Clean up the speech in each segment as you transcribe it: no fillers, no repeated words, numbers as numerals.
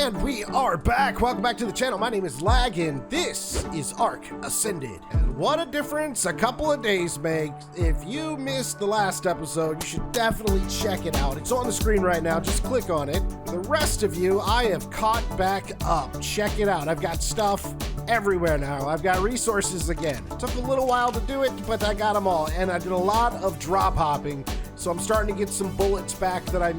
And we are back. Welcome back to the channel. My name is Lag, and this is Ark Ascended. And what a difference a couple of days makes. If you missed the last episode, you should definitely check it out. It's on the screen right now. Just click on it. The rest of you, I have caught back up. Check it out. I've got stuff everywhere now. I've got resources again. It took a little while to do it, but I got them all. And I did a lot of drop hopping, so I'm starting to get some bullets back that I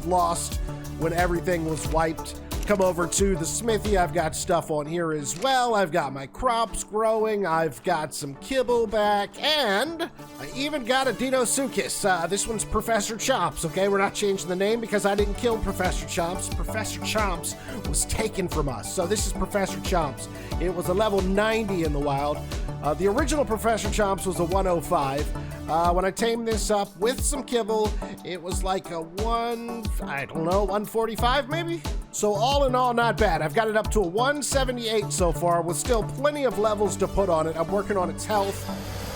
lost when everything was wiped. Come over to the smithy. I've got stuff on here as well. I've got my crops growing. I've got some kibble back, and I even got a Dinosaurus. This one's Professor Chomps, okay? We're not changing the name because I didn't kill Professor Chomps. Professor Chomps was taken from us, so this is Professor Chomps. It was a level 90 in the wild. The original Professor Chomps was a 105. When I tamed this up with some kibble, it was like a 145 maybe? So all in all, not bad. I've got it up to a 178 so far, with still plenty of levels to put on it. I'm working on its health.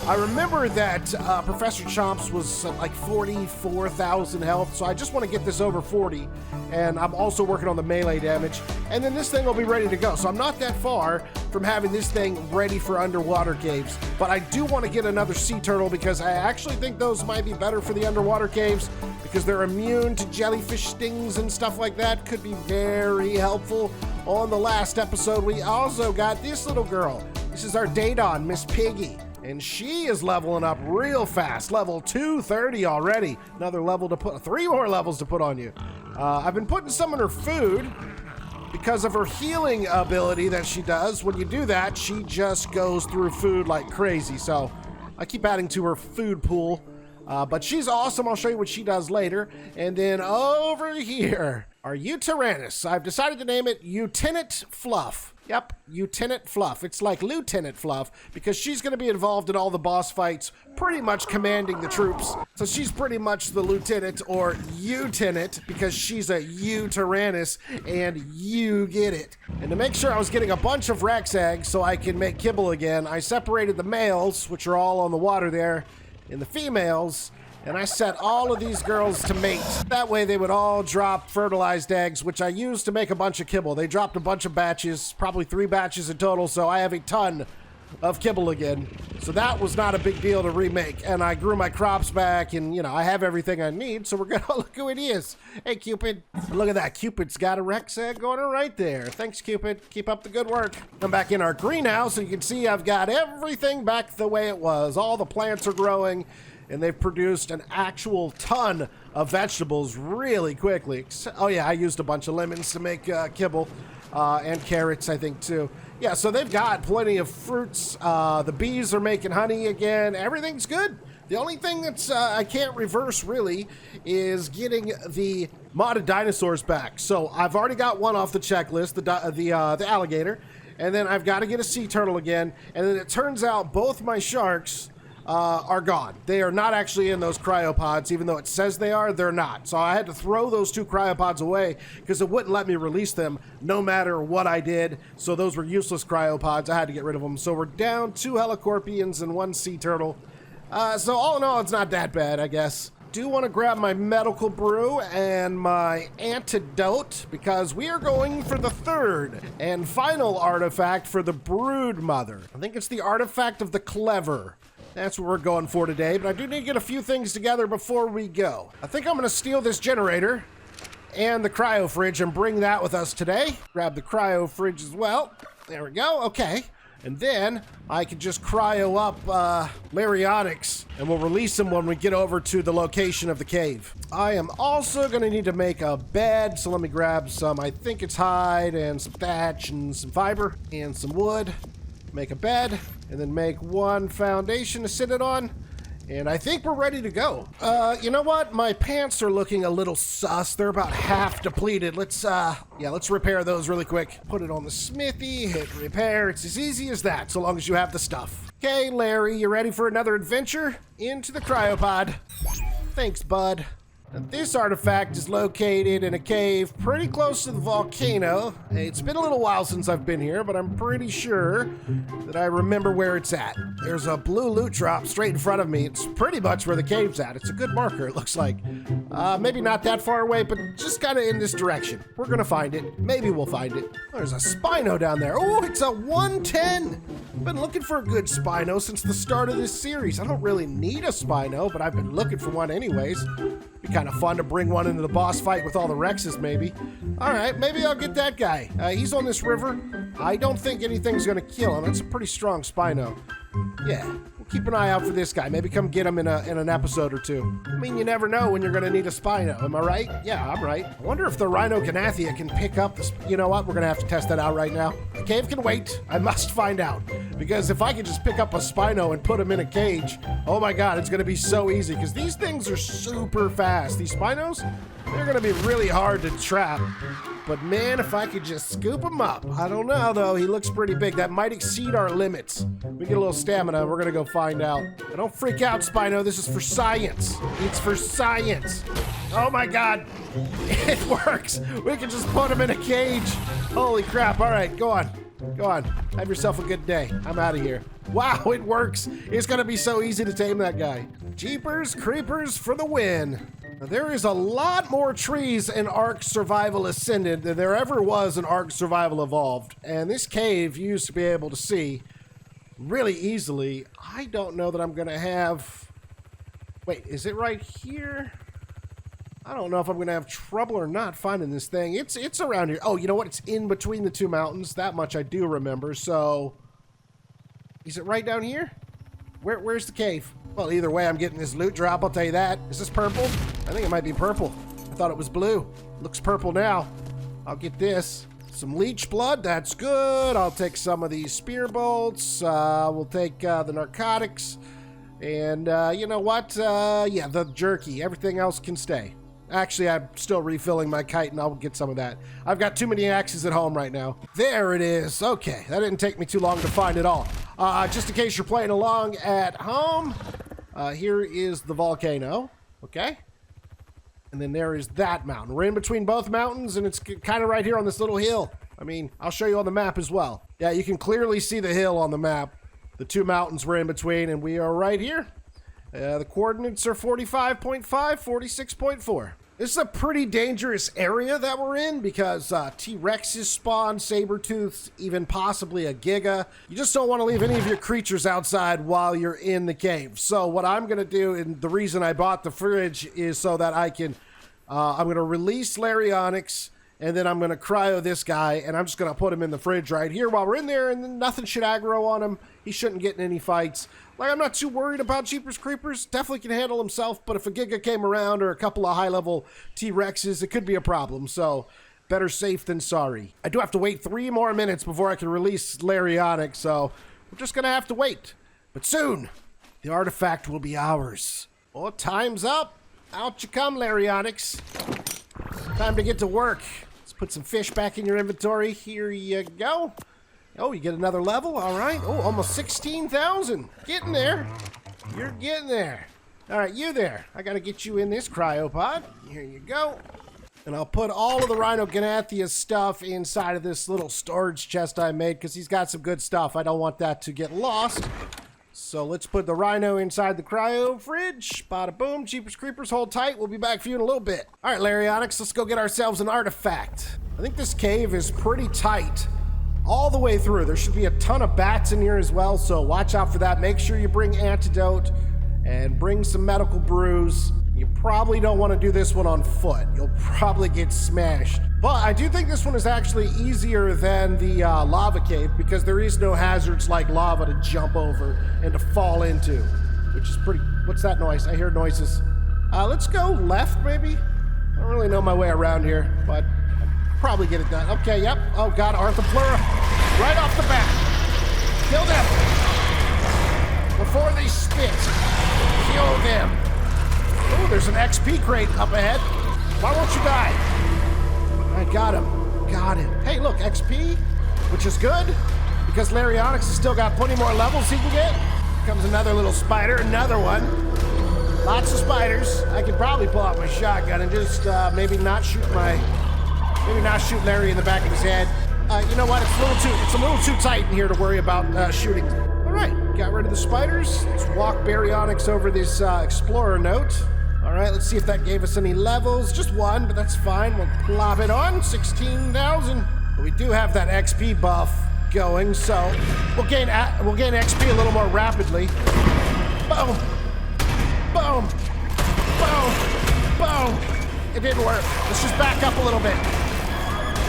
I remember that Professor Chomps was like 44,000 health, so I just want to get this over 40, and I'm also working on the melee damage, and then this thing will be ready to go. So I'm not that far from having this thing ready for underwater caves, but I do want to get another sea turtle because I actually think those might be better for the underwater caves because they're immune to jellyfish stings and stuff like that. Could be very helpful. On the last episode, we also got this little girl. This is our Daedon, Miss Piggy. And she is leveling up real fast. Level 230 already. Another level to put, 3 more levels to put on you. I've been putting some in her food because of her healing ability that she does. When you do that, she just goes through food like crazy. So I keep adding to her food pool. But she's awesome. I'll show you what she does later. And then over here, our Tyrannus. I've decided to name it Lieutenant Fluff. Yep, Lieutenant Fluff. It's like Lieutenant Fluff because she's going to be involved in all the boss fights, pretty much commanding the troops. So she's pretty much the lieutenant or lieutenant because she's a Tyrannus, and you get it. And to make sure I was getting a bunch of Rex eggs so I can make kibble again, I separated the males, which are all on the water there, and the females, and I set all of these girls to mate. That way they would all drop fertilized eggs, which I used to make a bunch of kibble. They dropped a bunch of batches, probably 3 batches in total, so I have a ton of kibble again. So that was not a big deal to remake, and I grew my crops back, and you know, I have everything I need, so we're gonna look who it is. Hey, Cupid. Look at that. Cupid's got a Rex egg going right there. Thanks, Cupid. Keep up the good work. Come back in our greenhouse, and you can see I've got everything back the way it was. All the plants are growing, and they've produced an actual ton of vegetables really quickly. Oh yeah, I used a bunch of lemons to make kibble, and carrots, I think, too. Yeah, so they've got plenty of fruits. The bees are making honey again. Everything's good. The only thing that's I can't reverse, really, is getting the modded dinosaurs back. So I've already got one off the checklist, the alligator, and then I've got to get a sea turtle again, and then it turns out both my sharks are gone. They are not actually in those cryopods, even though it says they are, they're not. So I had to throw those 2 cryopods away because it wouldn't let me release them no matter what I did. So those were useless cryopods. I had to get rid of them. So we're down 2 helicorpians and 1 sea turtle. So all in all, it's not that bad, I guess. Do want to grab my medical brew and my antidote because we are going for the 3rd and final artifact for the brood mother. I think it's the artifact of the clever. That's what we're going for today, but I do need to get a few things together before we go. I think I'm going to steal this generator and the cryo fridge and bring that with us today. Grab the cryo fridge as well. There we go. Okay. And then I can just cryo up Larionics, and we'll release them when we get over to the location of the cave. I am also going to need to make a bed, so let me grab some, I think it's hide and some thatch and some fiber and some wood. Make a bed, and then make 1 foundation to sit it on, and I think we're ready to go. You know what? My pants are looking a little sus. They're about half depleted. Let's repair those really quick. Put it on the smithy, hit repair. It's as easy as that, so long as you have the stuff. Okay, Larry, you ready for another adventure? Into the cryopod. Thanks, bud. This artifact is located in a cave pretty close to the volcano. It's been a little while since I've been here, but I'm pretty sure that I remember where it's at. There's a blue loot drop straight in front of me. It's pretty much where the cave's at. It's a good marker, it looks like. Maybe not that far away, but just kind of in this direction. We're gonna find it. Maybe we'll find it. There's a Spino down there. Oh, it's a 110. I've been looking for a good Spino since the start of this series. I don't really need a Spino, but I've been looking for one anyways. Be kind of fun to bring one into the boss fight with all the Rexes, maybe. All right, maybe I'll get that guy. He's on this river. I don't think anything's gonna kill him. That's a pretty strong Spino. Yeah, we'll keep an eye out for this guy. Maybe come get him in an episode or two. I mean, you never know when you're gonna need a Spino. Am I right? Yeah, I'm right. I wonder if the Rhinognathia can pick up this. You know what? We're gonna have to test that out right now. The cave can wait. I must find out. Because if I could just pick up a Spino and put him in a cage, oh my god, it's gonna be so easy. Because these things are super fast. These Spinos, they're gonna be really hard to trap. But man, if I could just scoop him up. I don't know though, he looks pretty big. That might exceed our limits. We get a little stamina, we're gonna go find out. But don't freak out, Spino, this is for science. It's for science. Oh my god, it works. We can just put him in a cage. Holy crap, all right, go on. Go on, have yourself a good day. I'm out of here. Wow, it works. It's gonna be so easy to tame that guy. Jeepers creepers for the win. Now, there is a lot more trees in Ark Survival Ascended than there ever was in Ark Survival Evolved. And this cave you used to be able to see really easily. I don't know that I'm gonna have... Wait, is it right here? I don't know if I'm gonna have trouble or not finding this thing. It's around here. Oh, you know what? It's in between the two mountains. That much I do remember. So, is it right down here? Where's the cave? Well, either way, I'm getting this loot drop, I'll tell you that. Is this purple? I think it might be purple. I thought it was blue. Looks purple now. I'll get this. Some leech blood, that's good. I'll take some of these spear bolts. We'll take the narcotics. And you know what? Yeah, the jerky. Everything else can stay. Actually, I'm still refilling my kite, and I'll get some of that. I've got too many axes at home right now. There it is. Okay, that didn't take me too long to find it all. Just in case you're playing along at home, here is the volcano, okay? And then there is that mountain. We're in between both mountains, and it's kind of right here on this little hill. I mean, I'll show you on the map as well. Yeah, you can clearly see the hill on the map. The two mountains we're in between, and we are right here. The coordinates are 45.5, 46.4. This is a pretty dangerous area that we're in because T-Rexes spawn, Sabertooths, even possibly a Giga. You just don't want to leave any of your creatures outside while you're in the cave. So what I'm going to do, and the reason I bought the fridge is so that I can, I'm going to release Laryonyx, and then I'm going to cryo this guy, and I'm just going to put him in the fridge right here while we're in there, and then nothing should aggro on him. He shouldn't get in any fights. Like, I'm not too worried about Jeepers Creepers. Definitely can handle himself, but if a Giga came around or a couple of high-level T-Rexes, it could be a problem, so better safe than sorry. I do have to wait 3 more minutes before I can release Laryonyx, so we're just going to have to wait. But soon, the artifact will be ours. Oh, time's up. Out you come, Laryonyx. Time to get to work. Let's put some fish back in your inventory. Here you go. Oh, you get another level? All right. Oh, almost 16,000. Getting there. You're getting there. All right, you there. I got to get you in this cryopod. Here you go. And I'll put all of the Rhinognathia stuff inside of this little storage chest I made because he's got some good stuff. I don't want that to get lost. So let's put the Rhino inside the cryo fridge. Bada boom. Jeepers Creepers, hold tight. We'll be back for you in a little bit. All right, Laryonyx, let's go get ourselves an artifact. I think this cave is pretty tight all the way through. There should be a ton of bats in here as well, so watch out for that. Make sure you bring antidote and bring some medical brews. You probably don't want to do this one on foot. You'll probably get smashed. But I do think this one is actually easier than the lava cave because there is no hazards like lava to jump over and to fall into, which is pretty... What's that noise? I hear noises. Let's go left, maybe? I don't really know my way around here, but probably get it done. Okay, yep. Oh god, Arthropleura. Right off the bat. Kill them. Before they spit. Kill them. Oh, there's an XP crate up ahead. Why won't you die? I got him. Got him. Hey, look, XP, which is good, because Laryonyx has still got plenty more levels he can get. Here comes another little spider, another one. Lots of spiders. I could probably pull out my shotgun and just maybe not shoot Larry in the back of his head. You know what? It's a little too tight in here to worry about shooting. All right, got rid of the spiders. Let's walk baryonyx over this explorer note. All right, let's see if that gave us any levels. Just one, but that's fine. We'll plop it on. 16,000. But we do have that XP buff going, so we'll gain XP a little more rapidly. Boom. Boom! Boom! Boom! It didn't work. Let's just back up a little bit.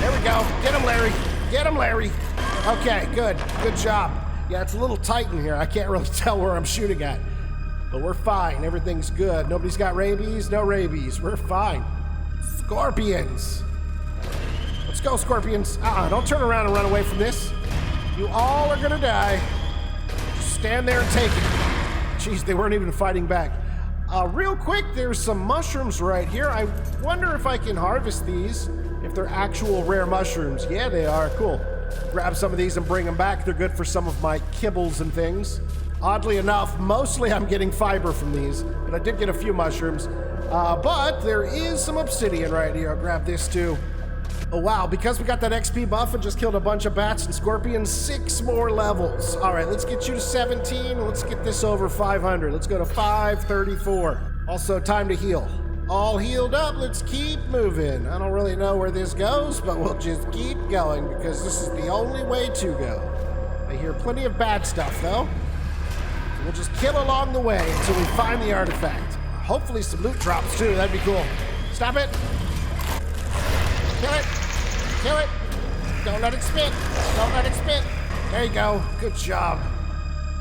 There we go. Get him, Larry. Get him, Larry. Okay, good. Good job. Yeah, it's a little tight in here. I can't really tell where I'm shooting at. But we're fine. Everything's good. Nobody's got rabies. No rabies. We're fine. Scorpions. Let's go, scorpions. Don't turn around and run away from this. You all are gonna die. Just stand there and take it. Jeez, they weren't even fighting back. Real quick, there's some mushrooms right here. I wonder if I can harvest these, if they're actual rare mushrooms. Yeah, they are. Cool. Grab some of these and bring them back. They're good for some of my kibbles and things. Oddly enough, mostly I'm getting fiber from these, but I did get a few mushrooms. But there is some obsidian right here. I'll grab this too. Oh wow, because we got that XP buff and just killed a bunch of bats and scorpions, 6 more levels. All right, let's get you to 17. Let's get this over 500. Let's go to 534. Also, time to heal. All healed up, let's keep moving. I don't really know where this goes, but we'll just keep going because this is the only way to go. I hear plenty of bad stuff though. So we'll just kill along the way until we find the artifact. Hopefully some loot drops too, that'd be cool. Stop it. Kill it. Kill it. Don't let it spit. Don't let it spit. There you go. Good job.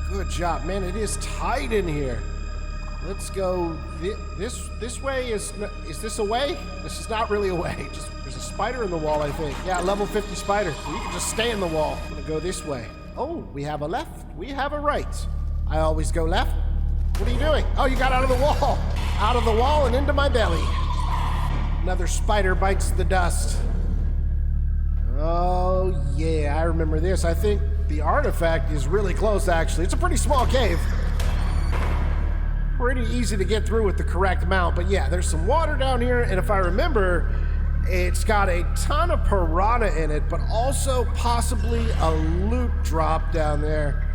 Good job. Man, it is tight in here. Let's go this way. Is this a way? This is not really a way. Just there's a spider in the wall, I think. Yeah, level 50 spider. So you can just stay in the wall. I'm gonna go this way. Oh, we have a left. We have a right. I always go left. What are you doing? Oh, you got out of the wall. Out of the wall and into my belly. Another spider bites the dust. Oh, yeah, I remember this. I think the artifact is really close, actually. It's a pretty small cave. Pretty easy to get through with the correct mount. But yeah, there's some water down here, and if I remember, it's got a ton of piranha in it, but also possibly a loot drop down there.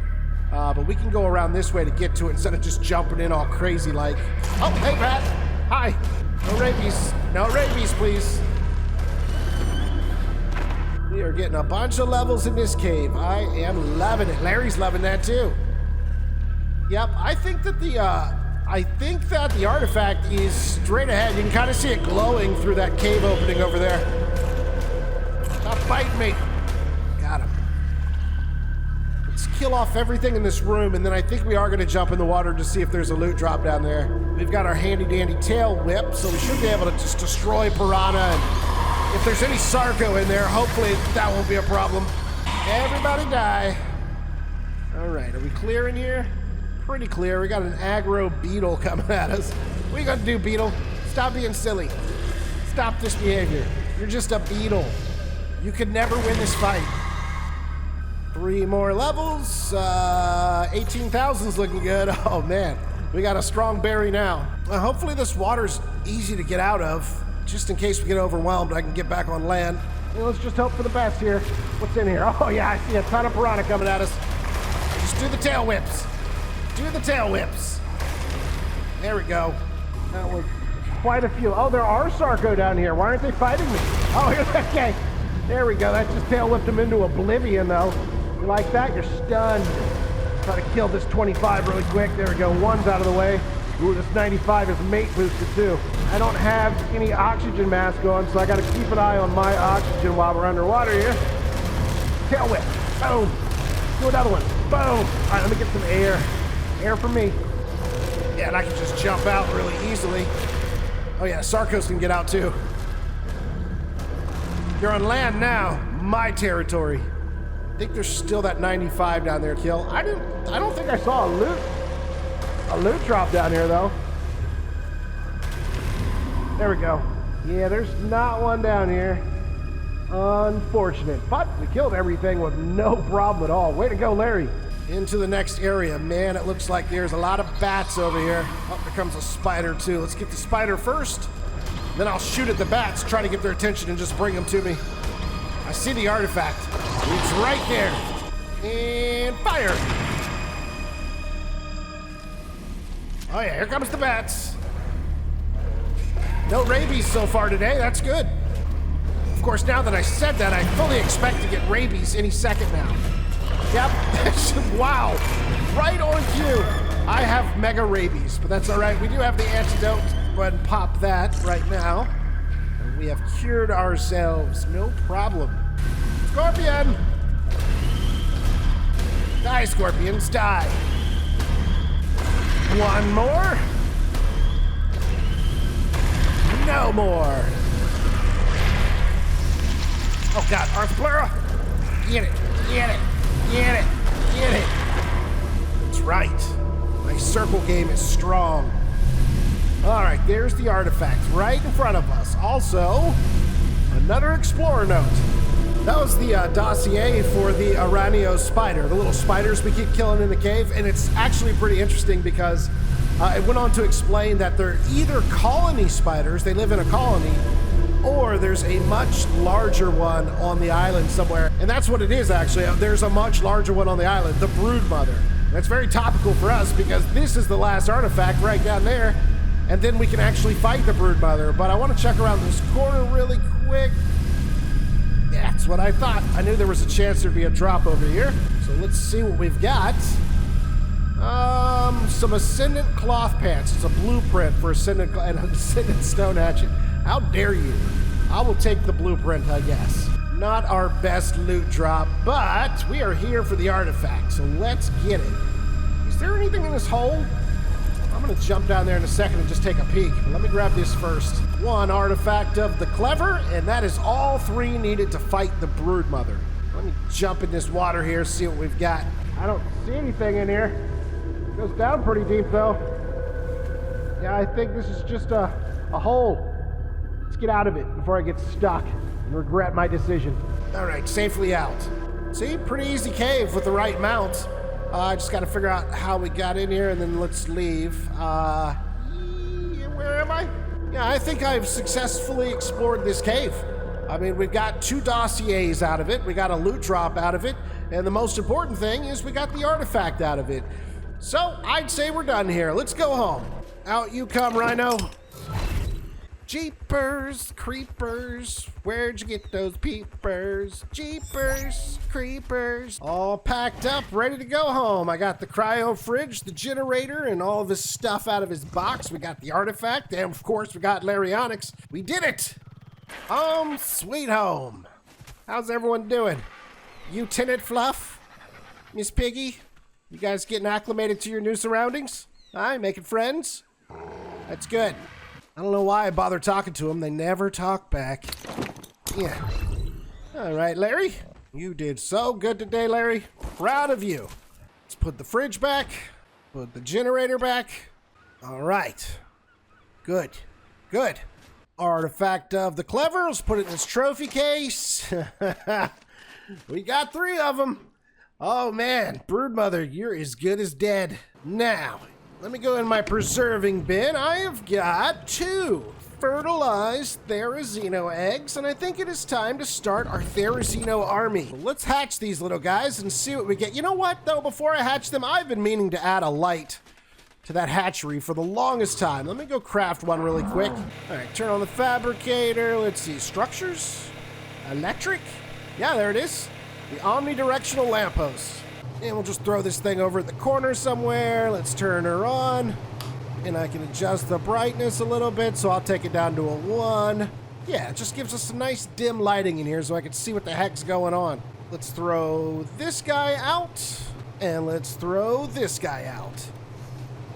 But we can go around this way to get to it instead of just jumping in all crazy like. Oh, hey, Pat. Hi. No rabies. No rabies, please. We are getting a bunch of levels in this cave. I am loving it. Larry's loving that too. Yep, I think that the artifact is straight ahead. You can kind of see it glowing through that cave opening over there. Stop biting me. Got him. Let's kill off everything in this room, and then I think we are going to jump in the water to see if there's a loot drop down there. We've got our handy dandy tail whip, so we should be able to just destroy piranha. And if there's any Sarco in there, hopefully that won't be a problem. Everybody die. All right, are we clear in here? Pretty clear. We got an aggro beetle coming at us. What are you gonna do, beetle? Stop being silly. Stop this behavior. You're just a beetle. You could never win this fight. 3 more levels. 18,000's looking good. Oh man, we got a strong berry now. Hopefully this water's easy to get out of. Just in case we get overwhelmed, I can get back on land. Let's just hope for the best here. What's in here? Oh yeah, I see a ton of piranha coming at us. Just do the tail whips. Do the tail whips. There we go. That was quite a few. Oh, there are Sarco down here. Why aren't they fighting me? Oh, here's okay. There we go. That just tail whipped him into oblivion, though. You like that? You're stunned. Try to kill this 25 really quick. There we go. 1's out of the way. Ooh, this 95 is mate boosted too. I don't have any oxygen mask on, so I gotta keep an eye on my oxygen while we're underwater here. Tail whip. Boom. Do another one. Boom. All right, let me get some air. Air for me. Yeah, and I can just jump out really easily. Oh yeah, Sarcos can get out too. You're on land now. My territory. I think there's still that 95 down there, kill. I don't think I saw a loot drop down here though. There we go. Yeah, there's not one down here. Unfortunate. But we killed everything with no problem at all. Way to go, Larry. into the next area. Man, it looks like there's a lot of bats over here. Oh, there comes a spider too. Let's get the spider first. Then I'll shoot at the bats, try to get their attention and just bring them to me. I see the artifact. It's right there. And fire. Oh yeah, here comes the bats. No rabies so far today, that's good. Of course, now that I said that, I fully expect to get rabies any second now. Yep, wow, right on cue. I have mega rabies, but that's all right. We do have the antidote. Go ahead and pop that right now. And we have cured ourselves, no problem. Scorpion! Die, scorpions, die. One more. No more. Oh God, Arthplura! Get it, get it, get it, get it. That's right. My circle game is strong. All right, there's the artifact right in front of us. Also, another explorer note. That was the dossier for the Aranio spider, the little spiders we keep killing in the cave, and it's actually pretty interesting because it went on to explain that they're either colony spiders, they live in a colony, or there's a much larger one on the island somewhere. And that's what it is, actually. There's a much larger one on the island, the brood mother. That's very topical for us because this is the last artifact right down there, and then we can actually fight the brood mother. But I want to check around this corner really quick. Yeah, that's what I thought. I knew there was a chance there'd be a drop over here. So let's see what we've got. Some Ascendant cloth pants. It's a blueprint for an Ascendant stone hatchet. How dare you? I will take the blueprint, I guess. Not our best loot drop, but we are here for the artifact, so let's get it. Is there anything in this hole? I'm gonna jump down there in a second and just take a peek. But let me grab this first. One artifact of the clever, and that is all three needed to fight the brood mother. Let me jump in this water here, see what we've got. I don't see anything in here. It goes down pretty deep though. Yeah, I think this is just a hole. Let's get out of it before I get stuck and regret my decision. All right, safely out. See, pretty easy cave with the right mount. I just got to figure out how we got in here, and then let's leave. Where am I? Yeah, I think I've successfully explored this cave. I mean, we've got 2 dossiers out of it, we got a loot drop out of it, and the most important thing is we got the artifact out of it. So, I'd say we're done here. Let's go home. Out you come, Rhino. Jeepers, creepers, where'd you get those peepers? Jeepers, creepers. All packed up, ready to go home. I got the cryo fridge, the generator, and all of his stuff out of his box. We got the artifact, and of course we got Larionyx. We did it! Home sweet home. How's everyone doing? You Tenant Fluff? Miss Piggy? You guys getting acclimated to your new surroundings? Hi, making friends? That's good. I don't know why I bother talking to them. They never talk back. Yeah. All right, Larry. You did so good today, Larry. Proud of you. Let's put the fridge back. Put the generator back. All right. Good. Good. Artifact of the clever. Let's put it in this trophy case. We got 3 of them. Oh, man. Broodmother, you're as good as dead. Now, let me go in my preserving bin. I have got 2 fertilized Therizino eggs, and I think it is time to start our Therizino army. So let's hatch these little guys and see what we get. You know what, though? Before I hatch them, I've been meaning to add a light to that hatchery for the longest time. Let me go craft one really quick. All right, turn on the fabricator. Let's see, structures, electric. Yeah, there it is. The omnidirectional lamppost. And we'll just throw this thing over at the corner somewhere. Let's turn her on. And I can adjust the brightness a little bit, so I'll take it down to a 1. Yeah, it just gives us a nice dim lighting in here so I can see what the heck's going on. Let's throw this guy out. And let's throw this guy out.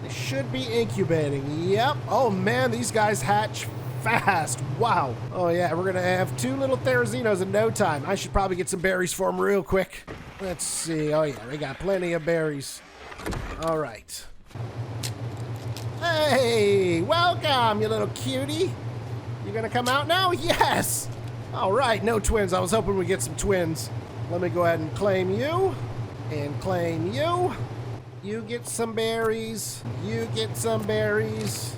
They should be incubating. Yep. Oh man, these guys hatch fast. Wow. Oh yeah, we're gonna have 2 little Therizinos in no time. I should probably get some berries for them real quick. Let's see. Oh yeah, we got plenty of berries. All right. Hey, welcome, you little cutie. You gonna come out now? Yes. All right, no twins. I was hoping we'd get some twins. Let me go ahead and claim you. And claim you. You get some berries. You get some berries.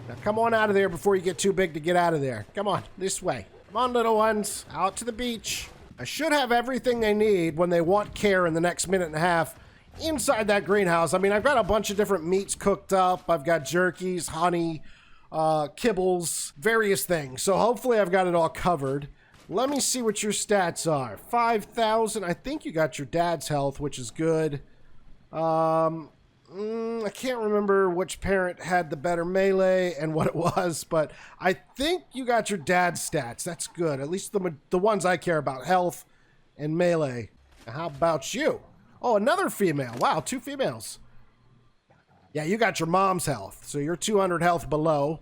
Now come on out of there before you get too big to get out of there. Come on, this way. Come on, little ones. Out to the beach. I should have everything they need when they want care in the next minute and a half inside that greenhouse. I mean, I've got a bunch of different meats cooked up. I've got jerkies, honey, kibbles, various things. So hopefully I've got it all covered. Let me see what your stats are. 5,000. I think you got your dad's health, which is good. I can't remember which parent had the better melee and what it was, but I think you got your dad's stats. That's good. At least the ones I care about, health and melee. How about you? Oh, another female. Wow, 2 females. Yeah, you got your mom's health. So you're 200 health below.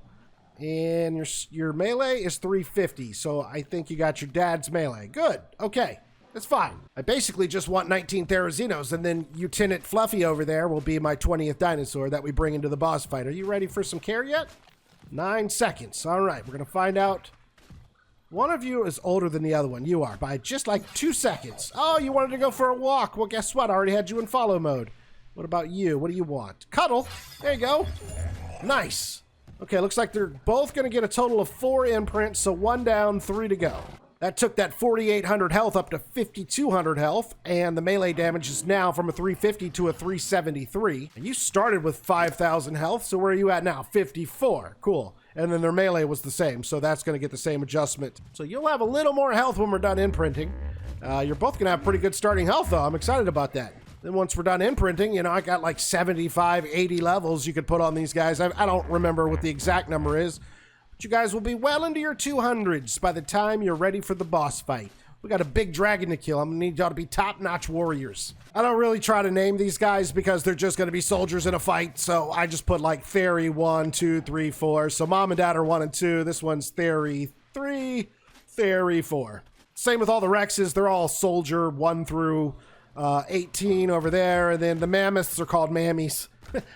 And your melee is 350. So I think you got your dad's melee. Good. Okay. That's fine. I basically just want 19 Therazinos, and then Lieutenant Fluffy over there will be my 20th dinosaur that we bring into the boss fight. Are you ready for some care yet? 9 seconds. All right, we're going to find out. One of you is older than the other one. You are, by just like 2 seconds. Oh, you wanted to go for a walk. Well, guess what? I already had you in follow mode. What about you? What do you want? Cuddle. There you go. Nice. Okay, looks like they're both going to get a total of 4 imprints, so 1 down, 3 to go. That took that 4,800 health up to 5,200 health, and the melee damage is now from a 350 to a 373. And you started with 5,000 health, so where are you at now? 54. Cool. And then their melee was the same, so that's going to get the same adjustment. So you'll have a little more health when we're done imprinting. You're both going to have pretty good starting health, though. I'm excited about that. Then once we're done imprinting, you know, I got like 75, 80 levels you could put on these guys. I don't remember what the exact number is. You guys will be well into your 200s by the time you're ready for the boss fight. We got a big dragon to kill. I'm gonna need y'all to be top-notch warriors. I don't really try to name these guys because they're just gonna be soldiers in a fight, so I just put like Theory 1, 2, 3, 4. So mom and dad are 1 and 2. This one's Theory 3, Theory 4. Same with all the Rexes. They're all soldier 1 through 18 over there, and then the mammoths are called mammies.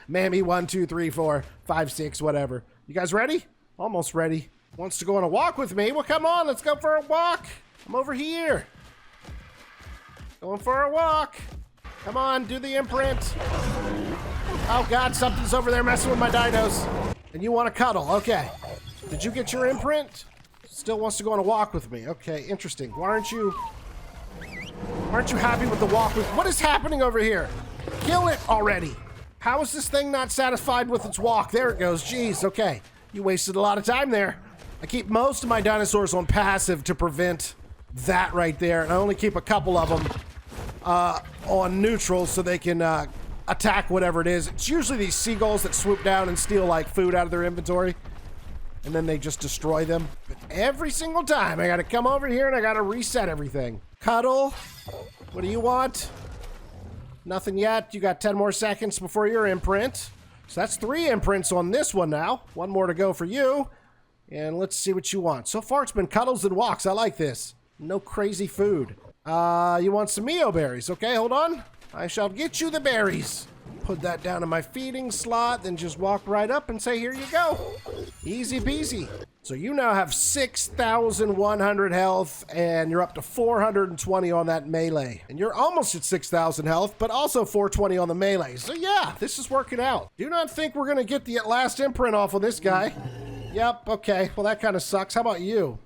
Mammy 1, 2, 3, 4, 5, 6, whatever. You guys ready? Almost ready. Wants to go on a walk with me? Well, come on, let's go for a walk. I'm over here. Going for a walk. Come on, do the imprint. Oh, God, something's over there messing with my dinos. And you want to cuddle. Okay. Did you get your imprint? Still wants to go on a walk with me. Okay, interesting. Why aren't you happy with the walk with... What is happening over here? Kill it already. How is this thing not satisfied with its walk? There it goes. Jeez, okay. You wasted a lot of time there. I keep most of my dinosaurs on passive to prevent that right there. And I only keep a couple of them on neutral so they can attack whatever it is. It's usually these seagulls that swoop down and steal like food out of their inventory. And then they just destroy them. But every single time I gotta come over here and I gotta reset everything. Cuddle. What do you want? Nothing yet. You got 10 more seconds before your imprint. So that's 3 imprints on this one now. 1 more to go for you. And let's see what you want. So far it's been cuddles and walks. I like this. No crazy food. You want some Mio berries. Okay, hold on. I shall get you the berries. Put that down in my feeding slot, then just walk right up and say, here you go. Easy peasy. So you now have 6,100 health, and you're up to 420 on that melee. And you're almost at 6,000 health, but also 420 on the melee. So yeah, this is working out. Do not think we're gonna get the last imprint off on this guy. Yep, okay, well that kind of sucks. How about you?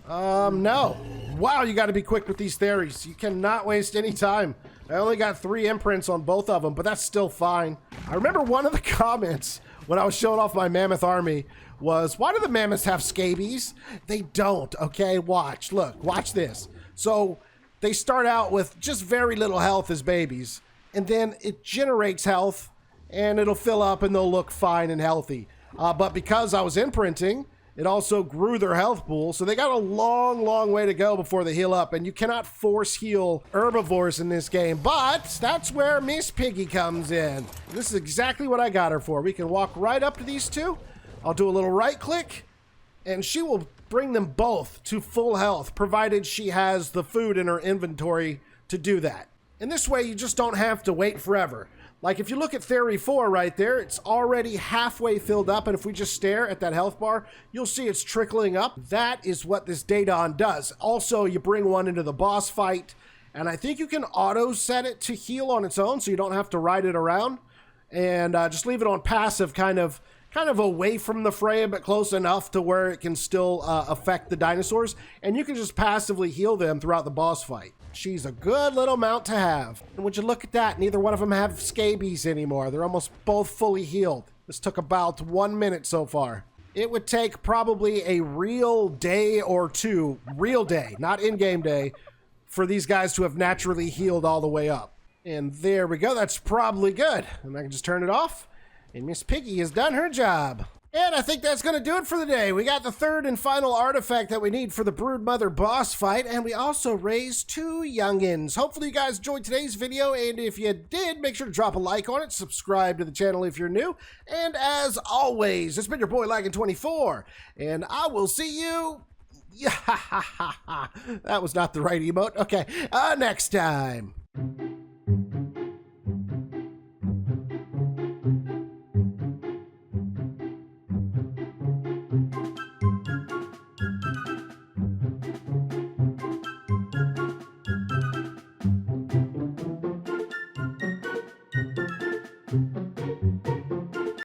No. Wow, you gotta be quick with these theories. You cannot waste any time. I only got 3 imprints on both of them, but that's still fine. I remember one of the comments when I was showing off my mammoth army was, why do the mammoths have scabies? They don't, okay? Watch, look, watch this. So they start out with just very little health as babies, and then it generates health, and it'll fill up, and they'll look fine and healthy. But because I was imprinting, it also grew their health pool, so they got a long, long way to go before they heal up, and you cannot force heal herbivores in this game, but that's where Miss Piggy comes in. This is exactly what I got her for. We can walk right up to these two. I'll do a little right click, and she will bring them both to full health, provided she has the food in her inventory to do that. And this way, you just don't have to wait forever. Like if you look at Theory 4 right there, it's already halfway filled up, and if we just stare at that health bar, you'll see it's trickling up. That is what this Daedon does. Also, you bring one into the boss fight, And I think you can auto set it to heal on its own, so you don't have to ride it around. And just leave it on passive, kind of away from the fray, but close enough to where it can still affect the dinosaurs. And you can just passively heal them throughout the boss fight. She's a good little mount to have. And would you look at that? Neither one of them have scabies anymore. They're almost both fully healed. This took about 1 minute so far. It would take probably a real day or two, real day, not in-game day, for these guys to have naturally healed all the way up. And there we go. That's probably good. And I can just turn it off. And Miss Piggy has done her job. And I think that's going to do it for the day. We got the third and final artifact that we need for the Broodmother boss fight, and we also raised 2 youngins. Hopefully you guys enjoyed today's video, and if you did, make sure to drop a like on it, subscribe to the channel if you're new, and as always, it's been your boy Laggin24, and I will see you... Yeah, that was not the right emote. Okay, next time.